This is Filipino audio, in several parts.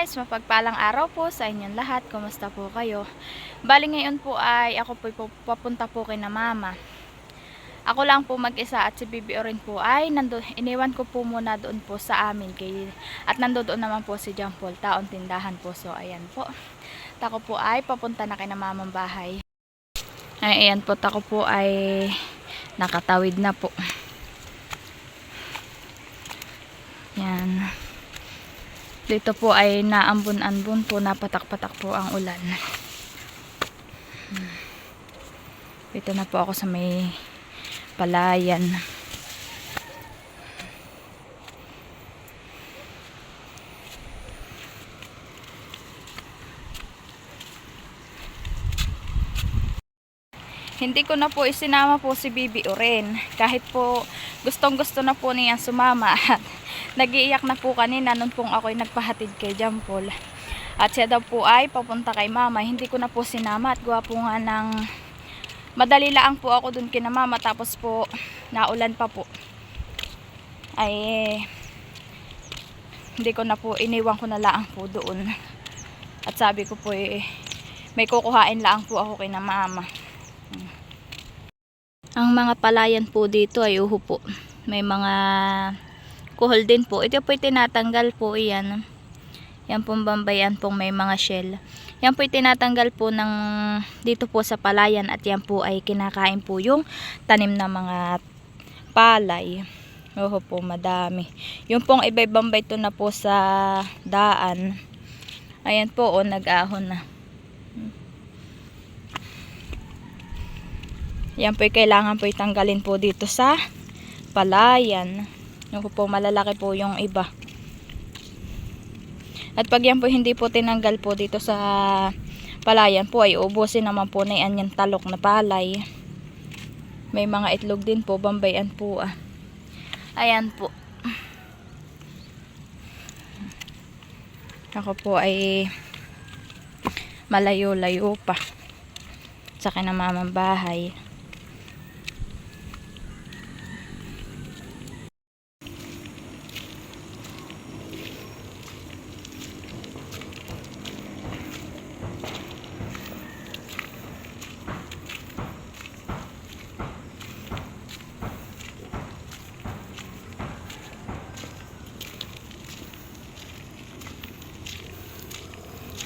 guys, mapagpalang araw po sa inyong lahat. Kumusta po kayo? Bali ngayon po ay ako po papunta po kay na mama. Ako lang po mag-isa at si Bibi rin po ay iniwan ko po muna doon po sa amin at nandoon naman po si John Paul, taon tindahan po. So ayan po. Tako po ay papunta na kay na mamang bahay. Ay ayan po, tako po ay nakatawid na po. Yan. Dito po ay naambon-ambon po, napatak-patak po ang ulan. Dito na po ako sa may palayan. Hindi ko na po isinama po si Bibi Oren. Kahit po gustong-gusto na po niya sumama. Nag-iiyak na po kanina nung pong ako'y nagpahatid kay Jampol. At siya daw po ay papunta kay mama. Hindi ko na po sinama at gawa po nga ng madali lang po ako dun kina mama. Tapos po naulan pa po. Ay hindi ko na po, iniwan ko na lang po doon. At sabi ko po may kukuhain lang po ako kay na mama. Ang mga palayan po dito ay uho po. May mga kuhol din po. Ito po tinatanggal po iyan. Yan pong bambayan pong may mga shell. Yan po tinatanggal po ng dito po sa palayan at yan po ay kinakain po yung tanim na mga palay. Oho po, madami. Yung pong ibay-bambay to na po sa daan. Ayan po, nag-ahon na. Yan po kailangan po itanggalin po dito sa palayan. Yung po malalaki po yung iba. At pag yan po hindi po tinanggal po dito sa palayan po ay ubusin naman po na yan yung talok na palay. May mga itlog din po, bambayan po Ayan po. Ako po ay malayo-layo pa sa kinamamang bahay.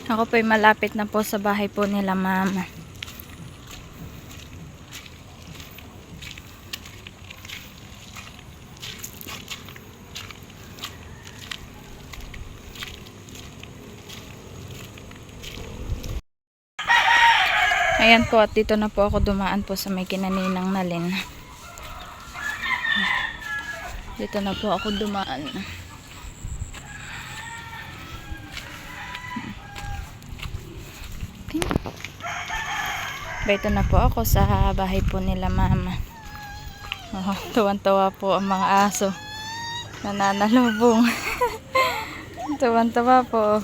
Ako po ay malapit na po sa bahay po nila mama. Ayan po, at dito na po ako dumaan po sa may kinaninang Nalin. Dito na po ako dumaan. Dito na po ako sa bahay po nila mama. Tuwan-tuwa po ang mga aso. Nananalubong. Tuwan-tuwa po.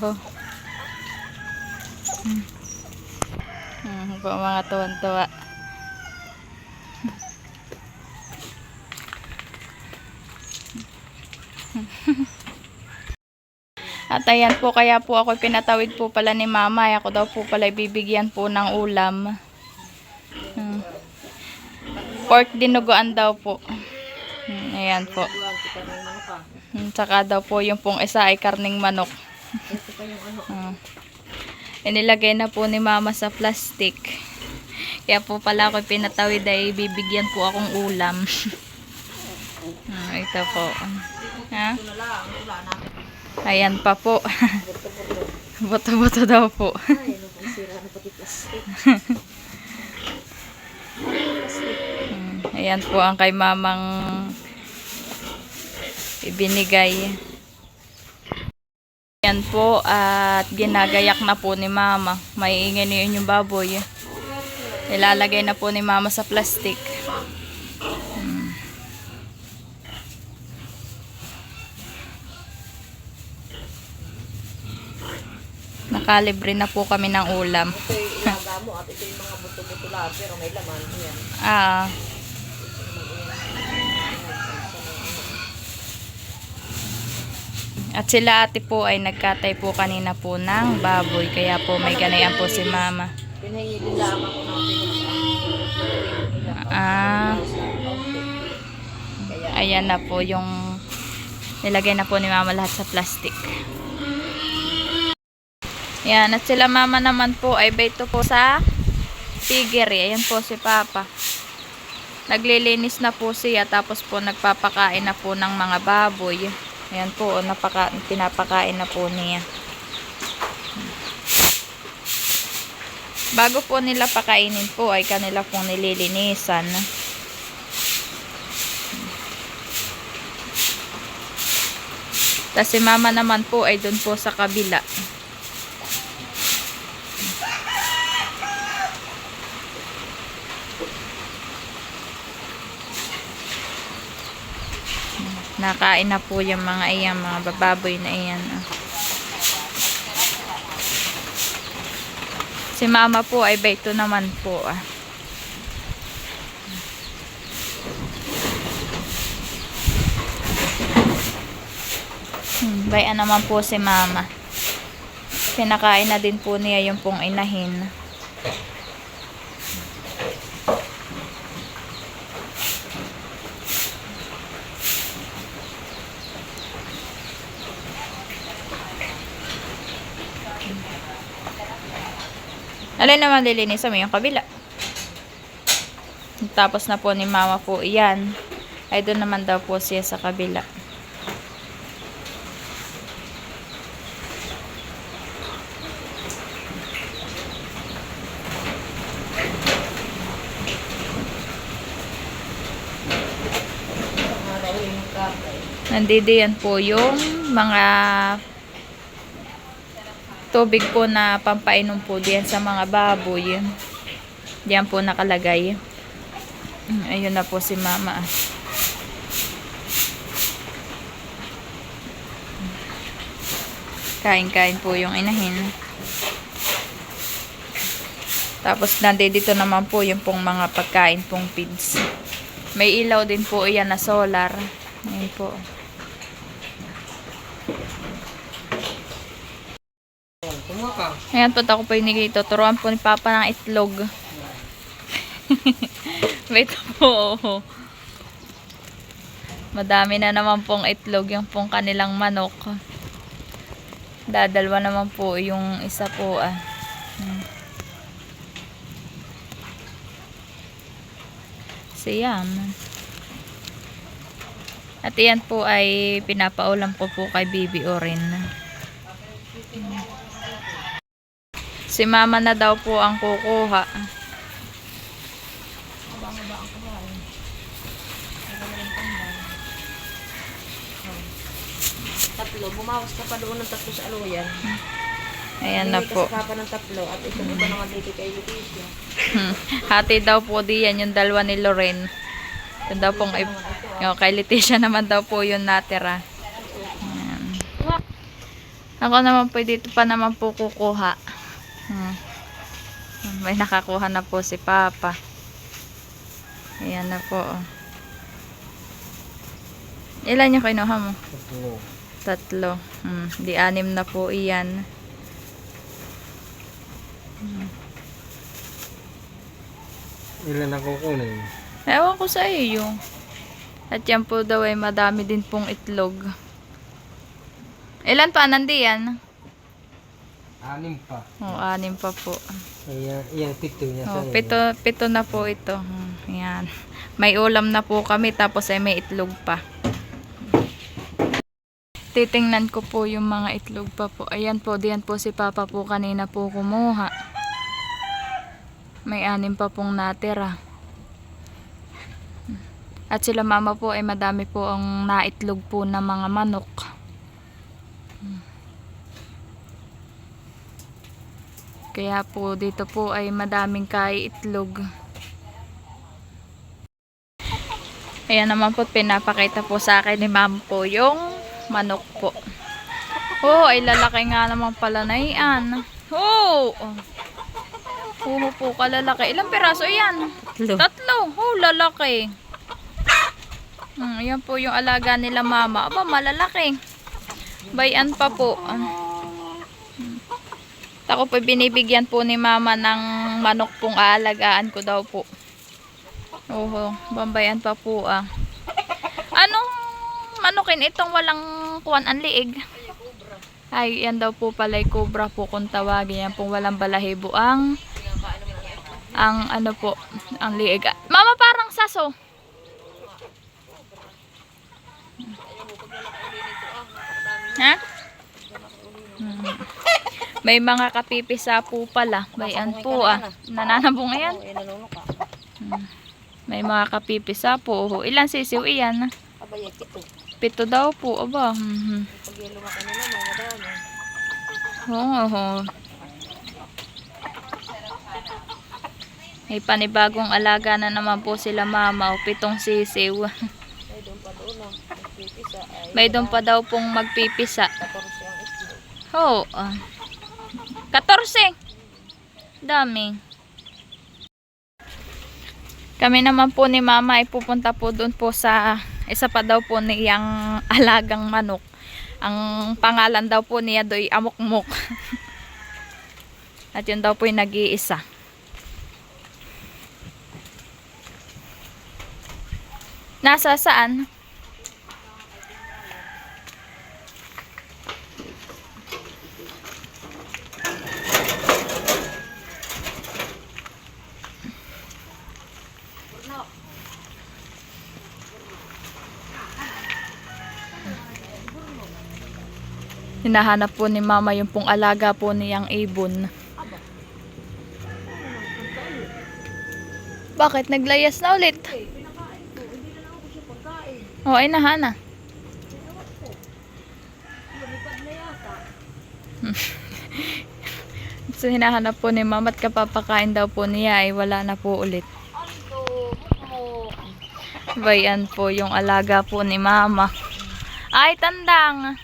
Po mga tuwan-tuwa. At ayan po, kaya po ako pinatawid po pala ni mama. Ako daw po pala bibigyan po ng ulam. Pork dinuguan daw po. Ayan po. Tsaka daw po yung pong isa ay karning manok. Inilagay na po ni mama sa plastic. Kaya po pala ako pinatawid ay bibigyan po akong ulam. Ito po. Ha? Ayan pa po. Boto-boto daw po. Ayan po ang kay mamang ibinigay. Ayan po, at ginagayak na po ni mama. Maiingay na yun yung baboy. Ilalagay na po ni mama sa plastic. Nakalibre na po kami ng ulam. Ito yung ilaga mo at ito yung mga buto-buto lang pero may laman. Ayan. At sila ate po ay nagkatay po kanina po ng baboy. Kaya po may ganayan po si mama. Pinahingi din lang ako ng Ah, Kaya, ayan na po yung nilagay na po ni mama lahat sa plastic. Yan, at sila mama naman po ay baito po sa piggery. Ayan po si papa. Naglilinis na po siya, tapos po nagpapakain na po ng mga baboy. Ayan po, pinapakain na po niya. Bago po nila pakainin po ay kanila pong nililinisan. Tapos si mama naman po ay dun po sa kabila. Nakain na po yung mga iyan, mga bababoy na iyan. Si mama po ay baito naman po. Bayan naman po si mama. Pinakain na din po niya yung pong inahin. Alin naman lilinisan mo yung kabila. Tapos na po ni mama po iyan. Ay doon naman daw po siya sa kabila. Nandito yan po yung mga tubig po na pampainom po diyan sa mga baboy. Diyan po nakalagay. Ayun na po si mama. Kain-kain po yung inahin. Tapos nandito naman po yung pong mga pagkain pong feeds. May ilaw din po iyan na solar. Ayun po. Ayan po, ako po yung nigito. Turuan po ni Papa ng itlog. Wait po. Madami na naman pong itlog yung pong kanilang manok. Dadalwa naman po yung isa po Siyam. At iyan po ay pinapaulam ko po kay Bibi Orin. Si mama na daw po ang kukuha. tatlo. Bumawas ka pa doon ng tatlo sa aluyan. Ayan na po. Kasi papa ng tatlo. At ito iba naman dito kay Leticia. Hati daw po diyan yung dalawa ni Loren. Yun daw pong yung kay Leticia naman daw po yung natira. Ayan. Ako naman po dito pa naman po kukuha. May nakakuha na po si Papa. Ayan na po. Ilan yung kinuha mo? Tatlo. Di 6 na po iyan. Ilan na kukunin? Ewan ko sa iyo. At yan po daw ay madami din pong itlog. Ilan pa nandiyan? 6 pa. 6 pa po. Ayan, yan, 7 niya Oh, sa'yo. 7 na po ito. Ayan. May ulam na po kami, tapos ay may itlog pa. Titingnan ko po yung mga itlog pa po. Ayan po, diyan po si Papa po kanina po kumuha. May 6 pa pong natira. At sila mama po ay madami po ang naitlog po na mga manok. Kaya po dito po ay madaming kaiitlog. Ayan naman po, pinapakita po sa akin ni ma'am po yung manok po. Oh, ay lalaki nga naman pala na iyan. Oh! Po kalalaki. Ilang piraso yan? 3. Oh, lalaki. Ayan po yung alaga nila mama. Aba, malalaki. Bayan pa po. Ako po binibigyan po ni mama ng manok pong aalagaan ko daw po. Oho, bambayan pa po ah. Anong manukin itong walang kuwan ang liig? Ay, yan daw po pala cobra po kung tawagin. Yan pong walang balahibo ang ano po, ang liig. Mama, parang saso. Ha? May mga kapipisa po pala. Bayan po ah. Nananabong yan. Oo, nanunuka. May mga kapipisa po. Ilan sisiw iyan? Abay, ito. 7 daw po. Aba. Pag yung lumaki nila, mga dami. Oo. May panibagong alaga na naman po sila mama. 7 sisiw. Ay, doon pa doon ah. Nagpipisa. Ay, May doon pa daw pong magpipisa. 14 ang itlog. Oo. 14. Dami. Kami naman po ni mama ay pupunta po doon po sa isa pa daw po niyang alagang manok. Ang pangalan daw po niya do'y Amokmok. At yun daw po yung nag-iisa. Nasa saan? Hinahanap po ni mama yung pong alaga po niyang ibon. Bakit? Naglayas na ulit? Oo, ay nahana. So, hinahanap po ni mama at kapapakain daw po niya ay wala na po ulit. Bayan po yung alaga po ni mama. Ay, tandang.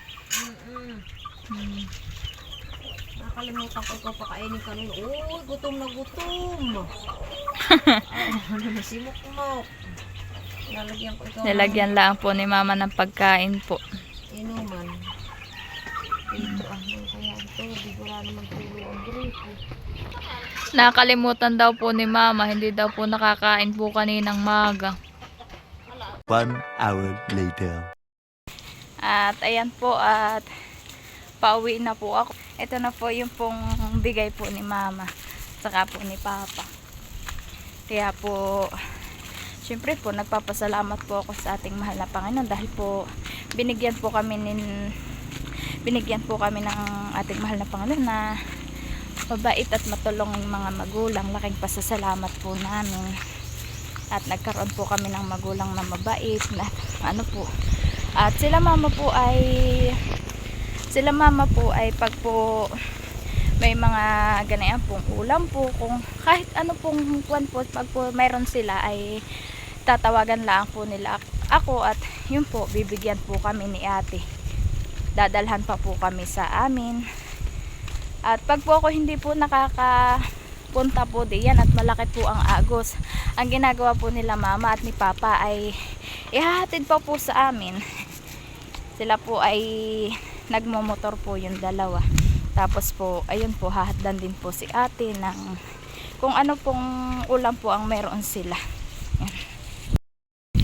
Nakalimutan ko ikaw pakainin kanina. Uy, gutom na gutom. Ano na simok-mok. Nalagyan ko ikaw. Nilagyan lang po ni mama ng pagkain po. Inuman. Ito ah, kaya ito. Di ko wala naman tulo ang gripo. Nakalimutan daw po ni mama, hindi daw po nakakain po kaninang maga. 1 hour later. At ayan po, at pauwi na po ako. Ito na po yung pong bigay po ni mama, saka po ni papa. Kaya po, syempre po, nagpapasalamat po ako sa ating mahal na Panginoon dahil po binigyan po kami ng ating mahal na Panginoon na mabait at matulungin mga magulang. Laking pasasalamat po namin. At nagkaroon po kami ng magulang na mabait na ano po. At sila mama po ay pag po may mga ganyan pong ulam po, kung kahit ano pong kwan po, pag po mayroon sila ay tatawagan lang po nila ako at yun po, bibigyan po kami ni ate. Dadalhan pa po kami sa amin. At pag po ako hindi po nakakapunta po diyan at malaki po ang agos, ang ginagawa po nila mama at ni papa ay ihahatid pa po sa amin. Sila po ay nagmomotor po yung dalawa. Tapos po, ayun po, hahatdan din po si ate ng kung ano pong ulam po ang meron sila. Yan.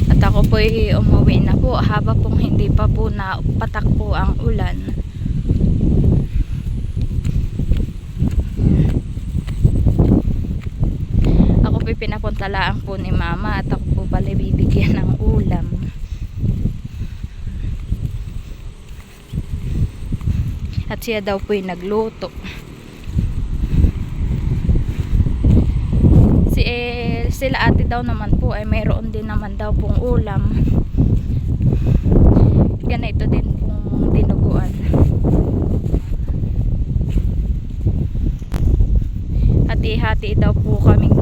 At ako po ay umuwi na po habang pong hindi pa po na patak po ang ulan. Ako po pinapuntalaan po ni mama at ako po pala bibigyan ng ulam. At siya daw po yung nagluto. Sila ate daw naman po ay mayroon din naman daw pong ulam. Ganito din pong dinuguan. Hati-hati daw po kaming